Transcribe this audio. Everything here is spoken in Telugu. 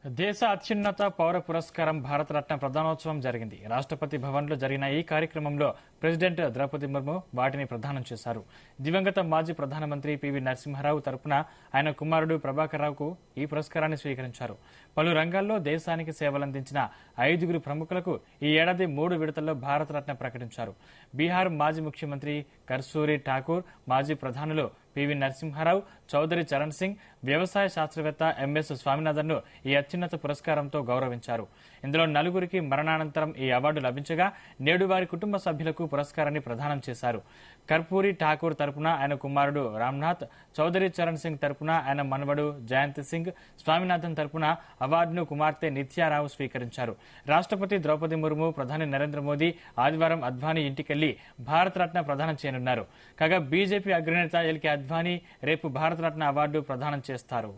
దేశ అత్యున్నత పౌర పురస్కారం భారతరత్న ప్రదానోత్సవం జరిగింది. రాష్ట్రపతి భవన్లో జరిగిన ఈ కార్యక్రమంలో ప్రెసిడెంట్ ద్రౌపది ముర్ము వాటిని ప్రదానం చేశారు. దివంగత మాజీ ప్రధానమంత్రి పివి నరసింహారావు తరపున ఆయన కుమారుడు ప్రభాకర్ రావుకు ఈ పురస్కారాన్ని స్వీకరించారు. పలు రంగాల్లో దేశానికి సేవలందించిన 5గురు ప్రముఖులకు ఈ ఏడాది 3 విడతల్లో భారతరత్న ప్రకటించారు. బీహార్ మాజీ ముఖ్యమంత్రి కర్సూరి ఠాకూర్, మాజీ ప్రధానులు పివి నరసింహారావు, చౌదరి చరణ్ సింగ్, వ్యవసాయ శాస్త్రవేత్త ఎంఎస్ స్వామినాథన్ను ఈ అత్యున్నత పురస్కారంతో గౌరవించారు. ఇందులో 4గురికి మరణానంతరం ఈ అవార్డు లభించగా నేడు వారి కుటుంబ సభ్యులకు పురస్కారాన్ని ప్రదానం చేశారు. కర్పూరి ఠాకూర్ తరపున ఆయన కుమారుడు రామ్నాథ్, చౌదరి చరణ్ సింగ్ తరపున ఆయన మనవడు జయంత్ సింగ్, స్వామినాథన్ తరపున అవార్డును కుమార్తె నిత్యారావు స్వీకరించారు. రాష్ట్రపతి ద్రౌపది ముర్ము, ప్రధాని నరేంద్ర మోదీ ఆదివారం అద్వానీ ఇంటికెళ్లి భారతరత్న ప్రదానం చేయనున్నారు. కాగా బీజేపీ అగ్రనేత ఎల్కే అద్వానీ రేపు భారతరత్న అవార్డు ప్రదానం చేస్తారు.